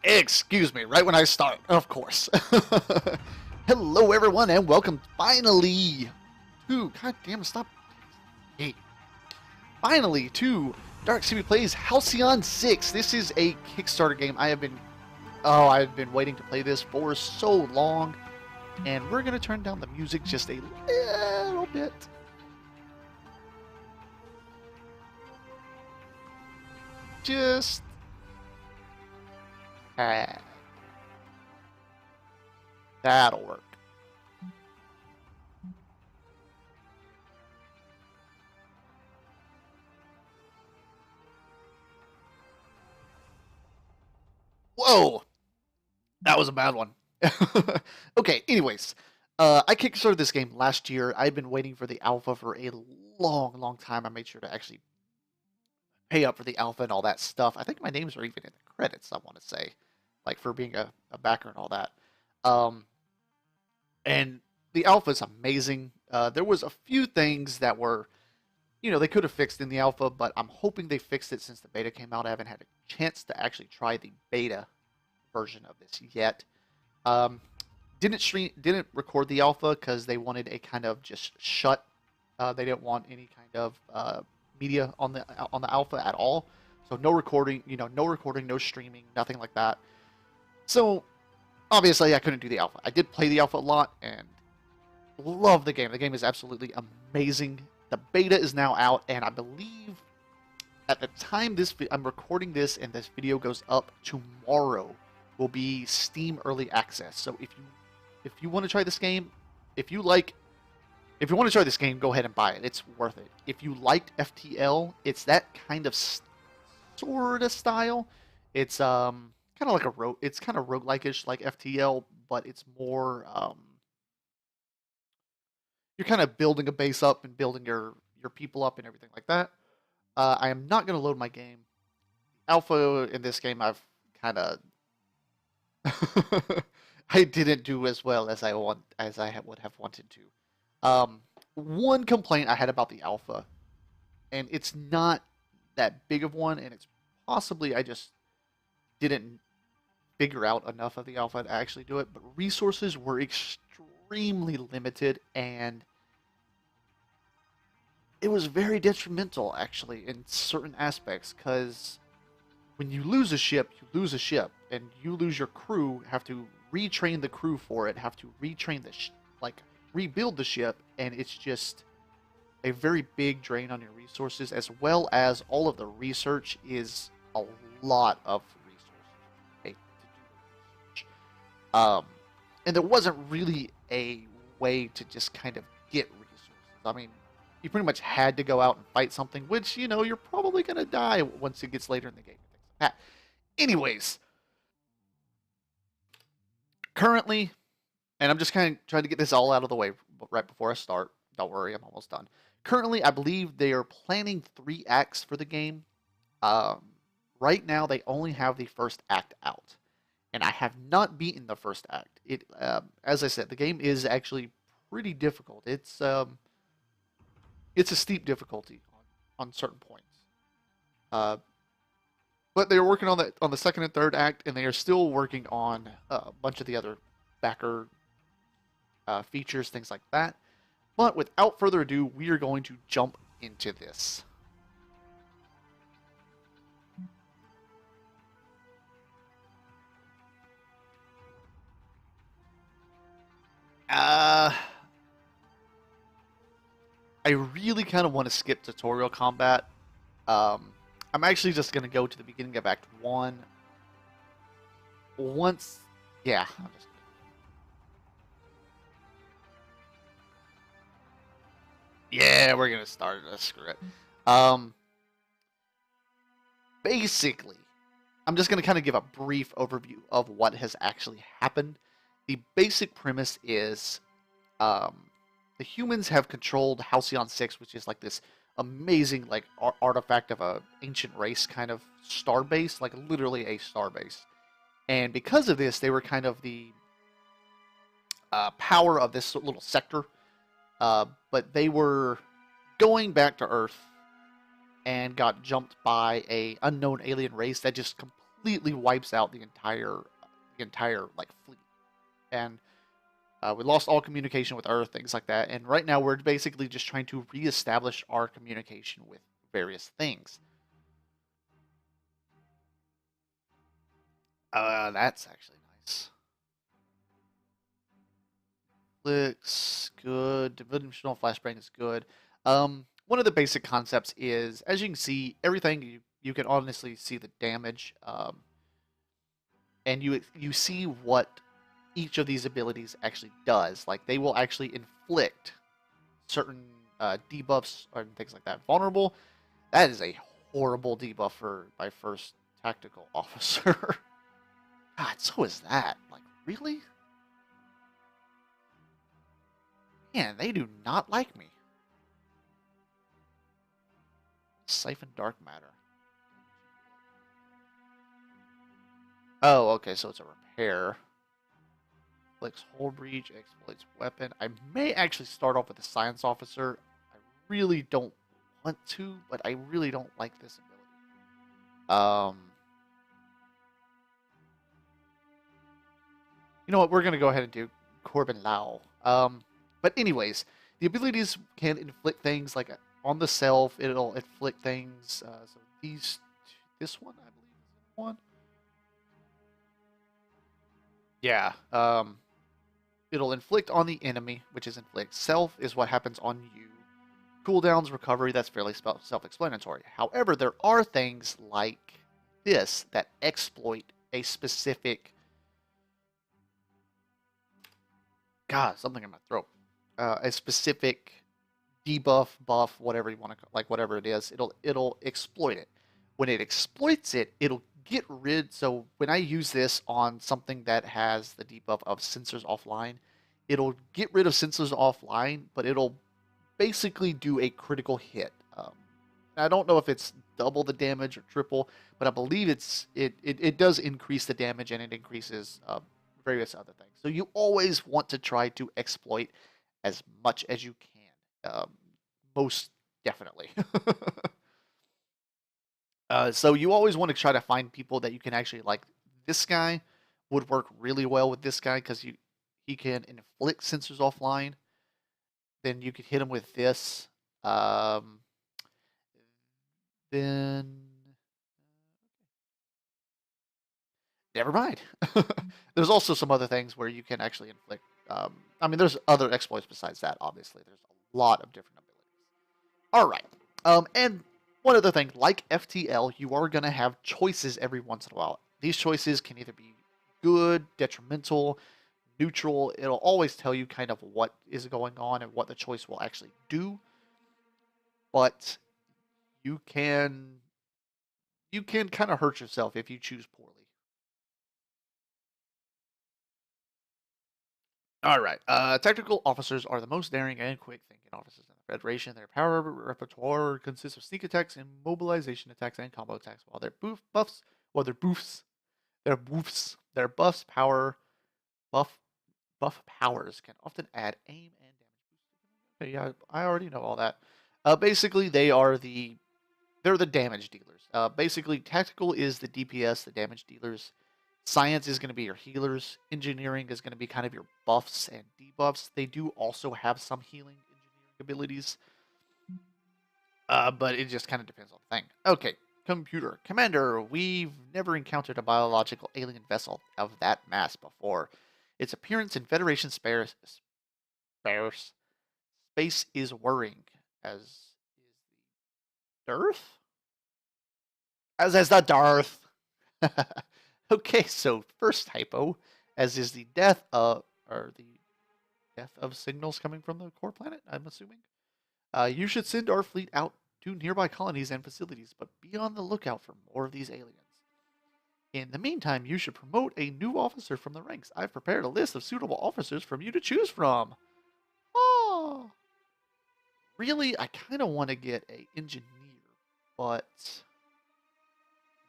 Excuse me, right when I start, of course. Hello, everyone, and welcome finally to. God damn, stop. Hey. Finally to DarkSippy Plays Halcyon 6. This is a Kickstarter game. I've been waiting to play this for so long, and we're gonna turn down the music just a little bit. Just. That'll work. Whoa! That was a bad one. Okay, anyways. I kickstarted this game last year. I've been waiting for the alpha for a long time. I made sure to actually pay up for the alpha and all that stuff. I think my names are even in the credits, I want to say. Like, for being a backer and all that. And the alpha is amazing. There was a few things that were, they could have fixed in the alpha, but I'm hoping they fixed it since the beta came out. I haven't had a chance to actually try the beta version of this yet. Didn't record the alpha because they wanted a kind of just shut. They didn't want any kind of media on the alpha at all. So no recording, no streaming, nothing like that. So obviously I couldn't do the alpha. I did play the alpha a lot and love the game. The game is absolutely amazing. The beta is now out, and I believe at the time I'm recording this and this video goes up tomorrow will be Steam Early Access. So if you want to try this game, if you want to try this game, go ahead and buy it. It's worth it. If you liked FTL, it's that kind of sort of style. It's kind of like it's kind of roguelike-ish like FTL, but it's more you're kind of building a base up and building your people up and everything like that. I am not going to load my game. Alpha in this game, I've kind of I didn't do as well as I would have wanted to. One complaint I had about the alpha, and it's not that big of one, and it's possibly I just didn't figure out enough of the alpha to actually do it, but resources were extremely limited, and it was very detrimental, actually, in certain aspects, because when you lose a ship, and you lose your crew, have to retrain the crew for it, have to retrain rebuild the ship, and it's just a very big drain on your resources, as well as all of the research is a lot of resources to do research. And there wasn't really a way to just kind of get resources. I mean, you pretty much had to go out and fight something, which, you're probably going to die once it gets later in the game. Things like that. Anyways, currently, and I'm just kind of trying to get this all out of the way right before I start. Don't worry, I'm almost done. Currently, I believe they are planning 3 acts for the game. Right now, they only have the first act out, and I have not beaten the first act. As I said, the game is actually pretty difficult. It's a steep difficulty on certain points. But they're working on the second and third act, and they are still working on a bunch of the other backer features, things like that. But without further ado, we are going to jump into this. I really kind of want to skip tutorial combat. I'm actually just going to go to the beginning of Act 1. Yeah, we're going to start. Screw it. Basically, I'm just going to kind of give a brief overview of what has actually happened. The basic premise is the humans have controlled Halcyon 6, which is like this amazing artifact of a ancient race kind of star base, like literally a star base. And because of this, they were kind of the power of this little sector. But they were going back to Earth and got jumped by a unknown alien race that just completely wipes out the entire like fleet. And we lost all communication with Earth, things like that. And right now we're basically just trying to reestablish our communication with various things. That's actually nice. Looks good. Dimensional flashbang is good. One of the basic concepts is, as you can see, everything you can honestly see the damage, and you see what each of these abilities actually does. Like they will actually inflict certain debuffs or things like that. Vulnerable. That is a horrible debuff for my first tactical officer. God, so is that. Like, really? Man, they do not like me. Siphon dark matter. Oh, okay, so it's a repair. Flicks hull breach, exploits weapon. I may actually start off with a science officer. I really don't want to, but I really don't like this ability. You know what? We're gonna go ahead and do Corbin Lau. But anyways, the abilities can inflict things like on the self. It'll inflict things. So this one, I believe, is one. Yeah. It'll inflict on the enemy, which is inflict. Self is what happens on you. Cooldowns, recovery, that's fairly self-explanatory. However, there are things like this that exploit a specific... God, something in my throat. A specific debuff, buff, whatever you want to... Like, whatever it is, it'll exploit it. When it exploits it, it'll get rid... So when I use this on something that has the debuff of sensors offline, it'll get rid of sensors offline, but it'll basically do a critical hit. I don't know if it's double the damage or triple, but I believe it does increase the damage and it increases various other things. So you always want to try to exploit as much as you can. Most definitely. So you always want to try to find people that you can actually like. This guy would work really well with this guy because he can inflict sensors offline. Then you could hit him with this. Um, then never mind. There's also some other things where you can actually inflict. I mean, there's other exploits besides that. Obviously, there's a lot of different abilities. All right. And one other thing, like FTL, you are going to have choices every once in a while. These choices can either be good, detrimental, neutral. It'll always tell you kind of what is going on and what the choice will actually do. But you can kind of hurt yourself if you choose poorly. All right. Tactical officers are the most daring and quick-thinking officers in the Federation. Their power repertoire consists of sneak attacks, immobilization attacks, and combo attacks. Their buff buff powers can often add aim and damage boost. Okay, yeah, I already know all that. Basically, they're the damage dealers. Basically, tactical is the DPS, the damage dealers. Science is going to be your healers. Engineering is going to be kind of your buffs and debuffs. They do also have some healing engineering abilities, but it just kind of depends on the thing. Okay, computer. Commander, we've never encountered a biological alien vessel of that mass before. Its appearance in Federation space is worrying, as is the Earth? As the Darth. Okay, so first typo, as is the death of signals coming from the core planet, I'm assuming. You should send our fleet out to nearby colonies and facilities, but be on the lookout for more of these aliens. In the meantime, you should promote a new officer from the ranks. I've prepared a list of suitable officers for you to choose from. Oh, really? I kind of want to get an engineer, but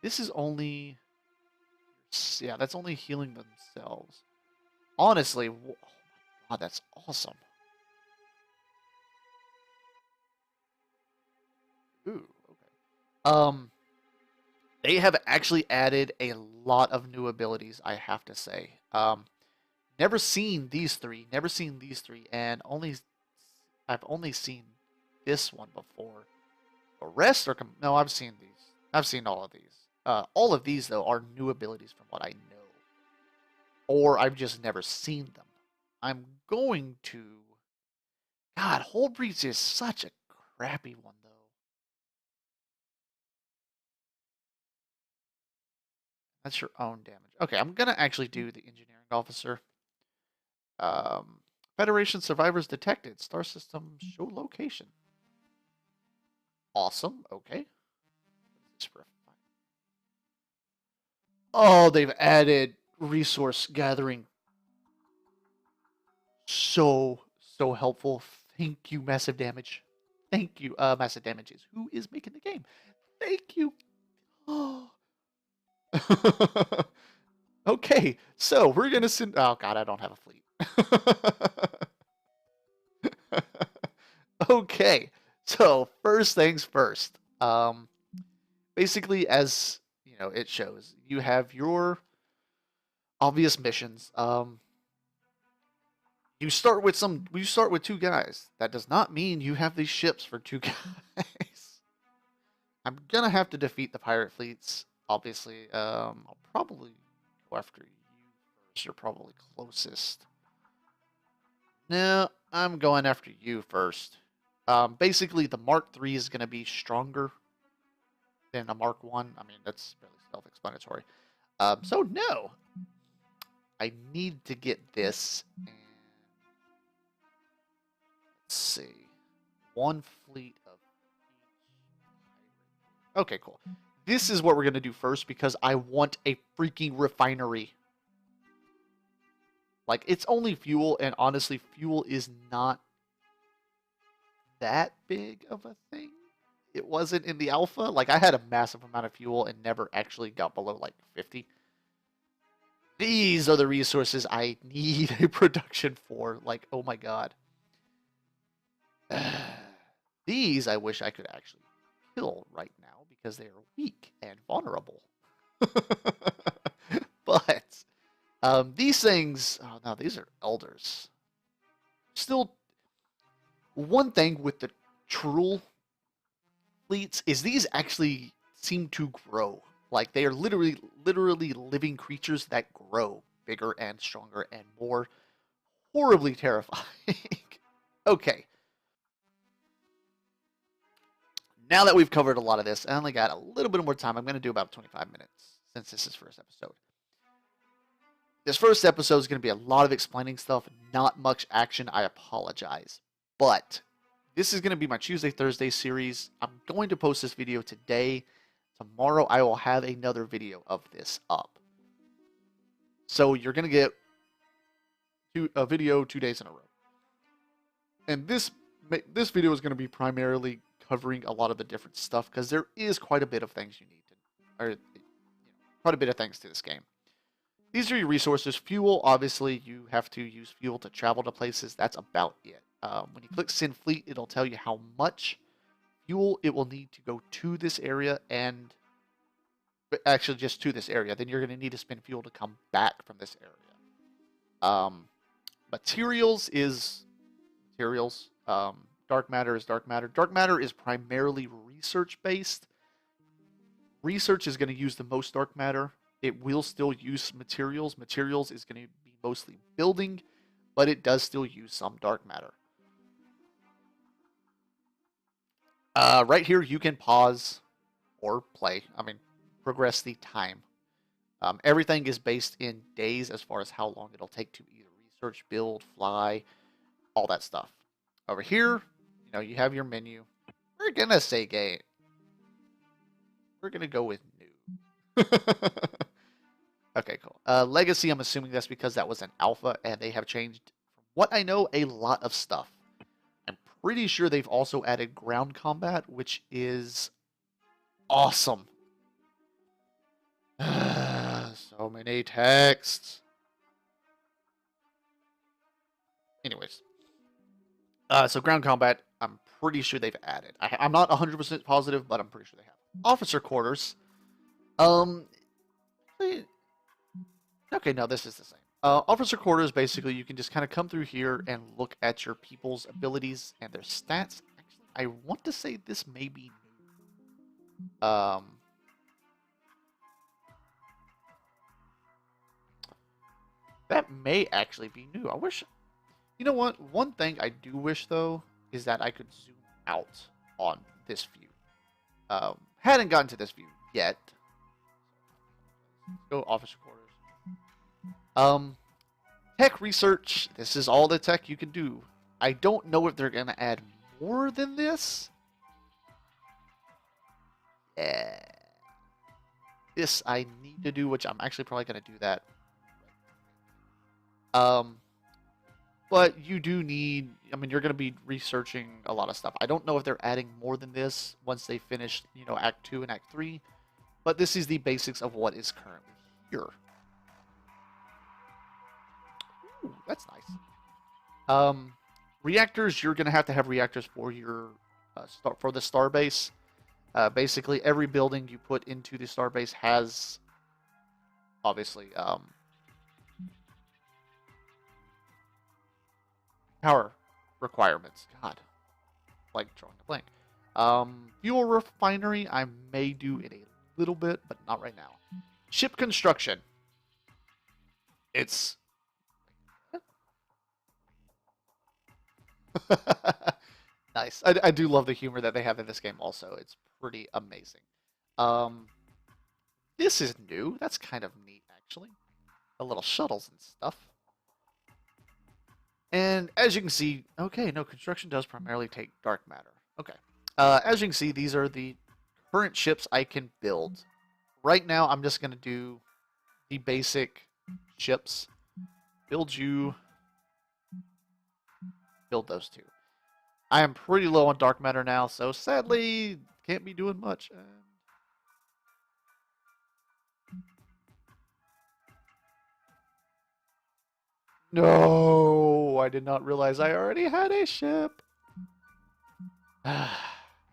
this is only... Yeah, that's only healing themselves. Honestly, oh my god, that's awesome. Ooh, okay. They have actually added a lot of new abilities, I have to say. Never seen these three, and I've only seen this one before. The rest are no, I've seen these. I've seen all of these. All of these though are new abilities from what I know, or I've just never seen them. I'm going to. God, Hold Breeze is such a crappy one though. That's your own damage. Okay, I'm gonna actually do the engineering officer. Um, Federation survivors detected. Star system show location. Awesome. Okay. Oh, they've added resource gathering. So helpful. Thank you, Massive Damage. Thank you, Massive Damage is who is making the game. Thank you. Oh. Okay, so we're gonna send. Oh God, I don't have a fleet. Okay, so first things first. Basically, as you know, it shows you have your obvious missions. You start with some. You start with two guys. That does not mean you have these ships for two guys. I'm gonna have to defeat the pirate fleets. Obviously, I'll probably go after you first. You're probably closest. No, I'm going after you first. Basically, the Mark III is gonna be stronger than a Mark One. I mean, that's really self-explanatory. So no, I need to get this. And let's see, one fleet of each. Okay, cool. This is what we're gonna do first because I want a freaking refinery. Like, it's only fuel, and honestly, fuel is not that big of a thing. It wasn't in the alpha. Like, I had a massive amount of fuel and never actually got below, like, 50. These are the resources I need a production for. Like, oh my god. These I wish I could actually kill right now because they are weak and vulnerable. But these things, oh no, these are elders. Still, one thing with the Truel fleets is these actually seem to grow. Like, they are literally living creatures that grow bigger and stronger and more horribly terrifying. Okay. Now that we've covered a lot of this, I only got a little bit more time. I'm going to do about 25 minutes since this is first episode. This first episode is going to be a lot of explaining stuff, not much action. I apologize. But this is going to be my Tuesday, Thursday series. I'm going to post this video today. Tomorrow I will have another video of this up. So you're going to get a video 2 days in a row. And this video is going to be primarily covering a lot of the different stuff because there is quite a bit of things you need to, or quite a bit of things to this game. These are your resources. Fuel, obviously, you have to use fuel to travel to places. That's about it. When you click Send Fleet, it'll tell you how much fuel it will need to go to this area, and actually just to this area. Then you're going to need to spend fuel to come back from this area. Materials is materials. Dark matter is dark matter. Dark matter is primarily research-based. Research is going to use the most dark matter. It will still use materials. Materials is going to be mostly building, but it does still use some dark matter. Right here, you can pause or play. I mean, progress the time. Everything is based in days as far as how long it'll take to either research, build, fly, all that stuff. Over here, you know, you have your menu. We're going to say game. We're going to go with new. Okay, cool. Legacy, I'm assuming that's because that was an alpha, and they have changed, from what I know, a lot of stuff. I'm pretty sure they've also added ground combat, which is awesome. So many texts. Anyways. So ground combat, I'm pretty sure they've added. I'm not 100% positive, but I'm pretty sure they have. Officer quarters. Um, okay, no, this is the same. Officer quarters, basically, you can just kind of come through here and look at your people's abilities and their stats. Actually, I want to say this may be new. That may actually be new. I wish, you know what? One thing I do wish, though, is that I could zoom out on this view. Hadn't gotten to this view yet. Let's go officer quarters. Tech research. This is all the tech you can do. I don't know if they're going to add more than this. Yeah. This I need to do, which I'm actually probably going to do that. But you do need, I mean, you're going to be researching a lot of stuff. I don't know if they're adding more than this once they finish, you know, Act 2 and Act 3. But this is the basics of what is currently here. Ooh, that's nice. Reactors, you're going to have reactors for your for the starbase. Basically, every building you put into the starbase has, obviously, power requirements. God, like drawing a blank. Fuel refinery, I may do in a little bit, but not right now. Ship construction. It's nice. I do love the humor that they have in this game also. It's pretty amazing. This is new. That's kind of neat, actually. The little shuttles and stuff. And as you can see, okay, no, construction does primarily take dark matter. Okay. As you can see, these are the current ships I can build. Right now, I'm just going to do the basic ships. Build those two. I am pretty low on dark matter now, so sadly, can't be doing much. No, I did not realize I already had a ship.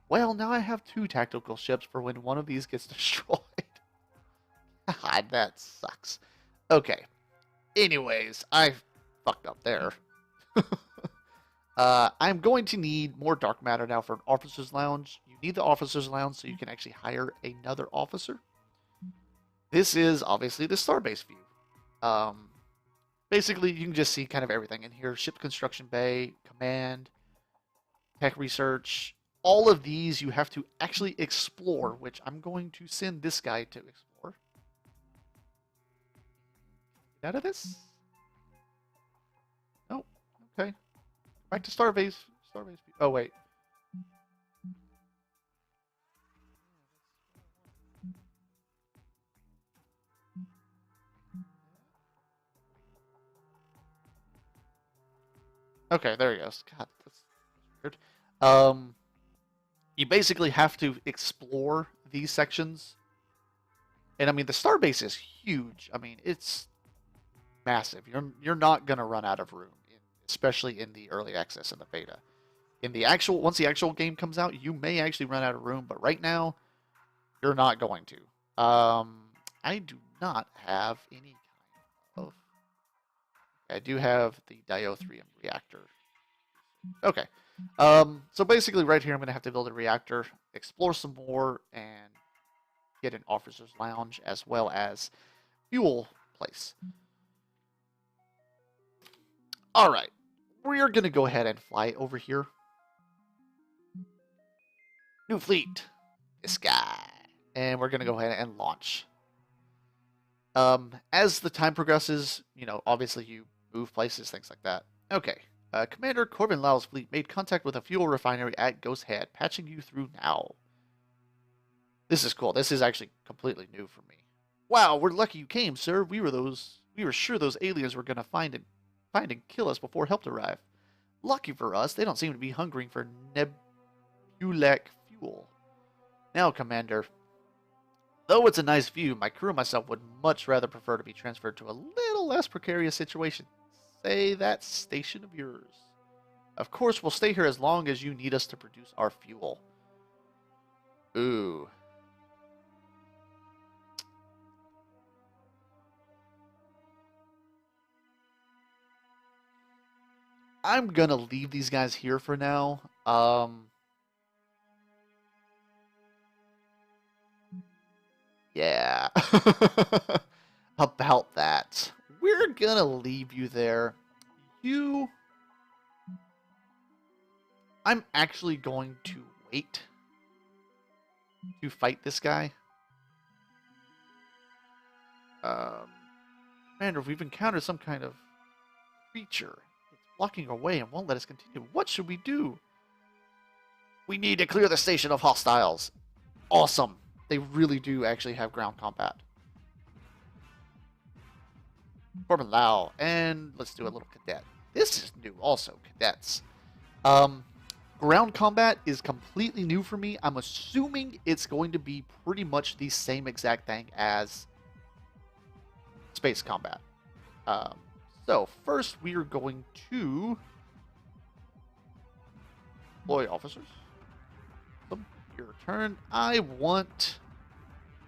Well, now I have 2 tactical ships for when one of these gets destroyed. God, that sucks. Okay. Anyways, I fucked up there. I'm going to need more dark matter now for an officer's lounge. You need the officer's lounge so you can actually hire another officer. This is obviously the starbase view. Basically, you can just see kind of everything in here. Ship construction bay, command, tech research. All of these you have to actually explore, which I'm going to send this guy to explore. Get out of this? No. Okay. Back to starbase. Starbase. Oh, wait. Okay, there he goes. God, that's weird. You basically have to explore these sections. And I mean, the starbase is huge. I mean, it's massive. You're not gonna run out of room, especially in the early access and the beta. In the actual, once the actual game comes out, you may actually run out of room, but right now, you're not going to. I do not have any kind of. I do have the diothrium reactor. Okay. So basically, right here, I'm going to have to build a reactor, explore some more, and get an officer's lounge as well as fuel place. All right. We are going to go ahead and fly over here. New fleet. This guy. And we're going to go ahead and launch. As the time progresses, you know, obviously you move places, things like that. Okay. Commander Corbin Lau's fleet made contact with a fuel refinery at Ghost Head, patching you through now. This is cool. This is actually completely new for me. Wow, we're lucky you came, sir. We were sure those aliens were gonna find and kill us before help arrived. Lucky for us, they don't seem to be hungering for nebulac fuel. Now, Commander, though it's a nice view, my crew and myself would much rather prefer to be transferred to a little less precarious situation. Say that station of yours. Of course, we'll stay here as long as you need us to produce our fuel. Ooh. I'm gonna leave these guys here for now. Yeah. About that. We're gonna leave you there. You... I'm actually going to wait to fight this guy. Commander, we've encountered some kind of creature. It's blocking our way and won't let us continue. What should we do? We need to clear the station of hostiles. Awesome. They really do actually have ground combat. Corbin Lau, and let's do a little cadet. This is new also, cadets. Ground combat is completely new for me. I'm assuming it's going to be pretty much the same exact thing as space combat. So first we are going to deploy officers. Your turn. I want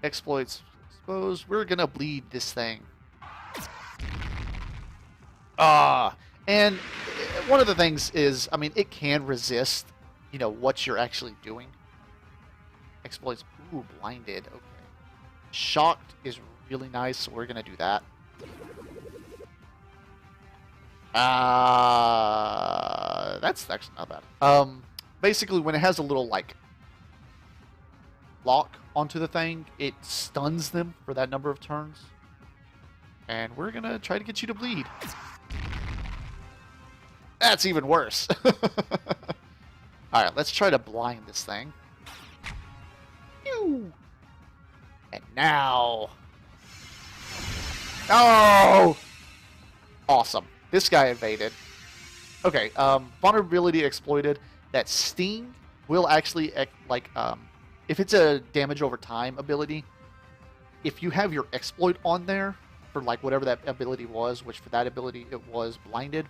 exploits exposed. We're gonna bleed this thing. And one of the things is, I mean, it can resist, you know, what you're actually doing. Exploits. Ooh, blinded. Okay. Shocked is really nice, so we're gonna do that. That's actually not bad. Basically, when it has a little, like, lock onto the thing, it stuns them for that number of turns. And we're gonna try to get you to bleed. That's even worse. Alright, let's try to blind this thing. And now... Oh! Awesome. This guy evaded. Okay, vulnerability exploited. That Sting will actually, like, if it's a damage over time ability, if you have your exploit on there, for, like, whatever that ability was, which for that ability it was blinded,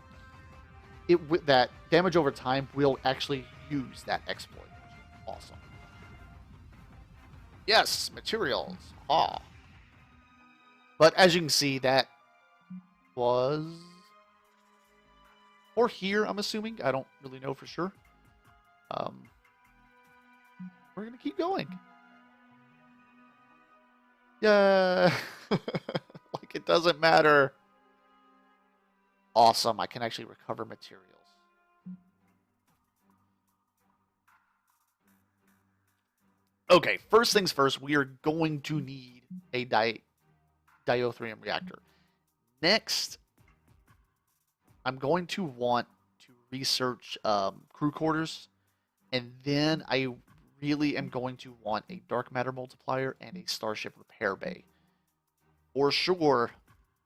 that damage over time will actually use that exploit. Awesome. Yes, materials. But as you can see, that was... Or here, I'm assuming. I don't really know for sure. We're going to keep going. Yeah. Like it doesn't matter. Awesome. I can actually recover materials. Okay, first things first, we are going to need a diatherium reactor. Next, I'm going to want to research crew quarters, and then I really am going to want a dark matter multiplier and a starship repair bay. For sure,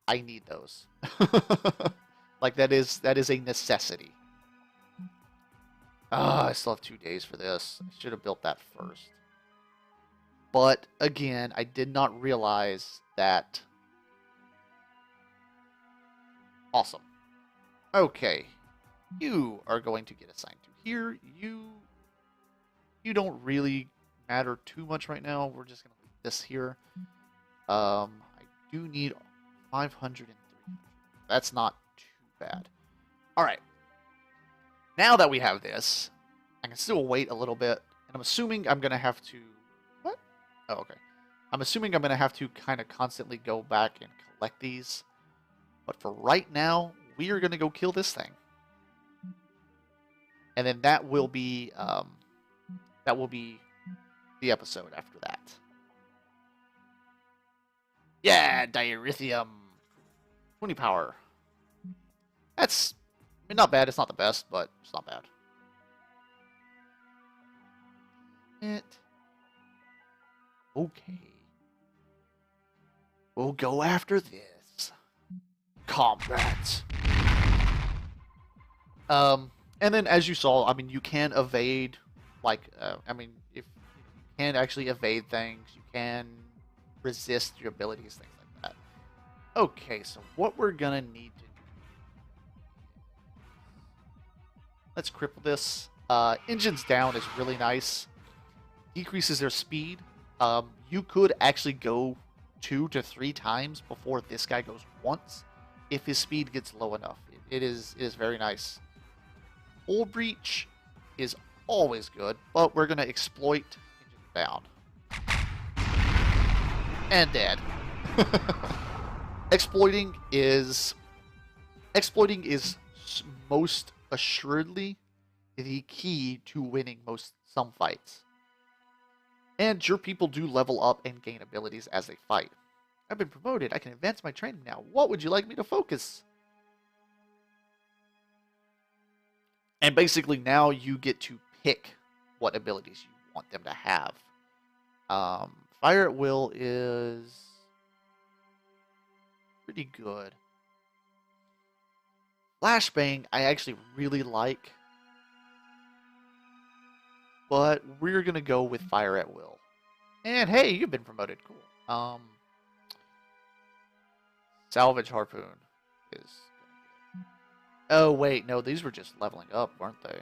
I need those. Like that is a necessity. I still have 2 days for this. I should have built that first. But again, I did not realize that. Awesome. Okay, you are going to get assigned to here. You don't really matter too much right now. We're just gonna leave this here. I do need 500 and 300. That's not too bad. All right. Now that we have this, I can still wait a little bit, and I'm assuming I'm gonna have to. What? Oh, okay. I'm assuming I'm gonna have to kind of constantly go back and collect these. But for right now, we are gonna go kill this thing, and then that will be the episode after that. Yeah, diarithium. 20 power. That's, I mean, not bad. It's not the best, but it's not bad. Okay. We'll go after this. Combat. And then as you saw, I mean, you can evade, like, I mean, if you can actually evade things, you can resist your abilities, things like that. Okay, so what we're gonna need to do, let's cripple this. Engines down is really nice. Decreases their speed. You could actually go 2 to 3 times before this guy goes once, if his speed gets low enough. It is very nice. Full Breach is always good, but we're going to exploit engine down. And dead. Exploiting is most assuredly the key to winning some fights. And your people do level up and gain abilities as they fight. I've been promoted. I can advance my training now. What would you like me to focus? And basically now you get to pick what abilities you want them to have. Fire at Will is pretty good. Flashbang I actually really like. But we're going to go with Fire at Will. And hey, you've been promoted. Cool. Salvage Harpoon is... Oh, wait. No, these were just leveling up, weren't they?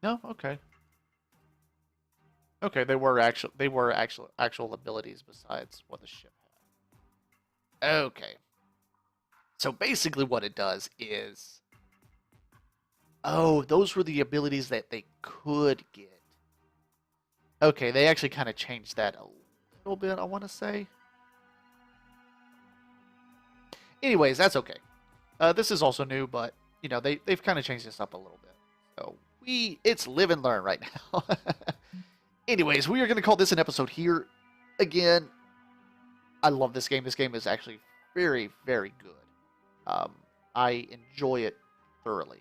No? Okay. Okay, they were actual abilities besides what the ship had. Okay. So basically what it does is... Oh, those were the abilities that they could get. Okay, they actually kind of changed that a little bit, I want to say. Anyways, that's okay. This is also new, but, you know, they've kind of changed this up a little bit. So, it's live and learn right now. Anyways, we are going to call this an episode here. Again, I love this game. This game is actually very, very good. I enjoy it thoroughly.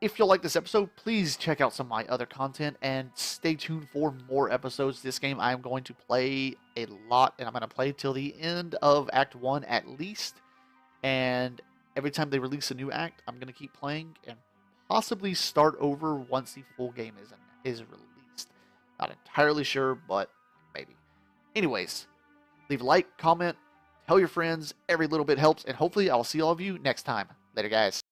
If you like this episode, please check out some of my other content and stay tuned for more episodes. This game I am going to play a lot, and I'm going to play till the end of Act 1 at least. And every time they release a new act, I'm going to keep playing and possibly start over once the full game is released. Not entirely sure, but maybe. Anyways, leave a like, comment, tell your friends. Every little bit helps, and hopefully I'll see all of you next time. Later, guys.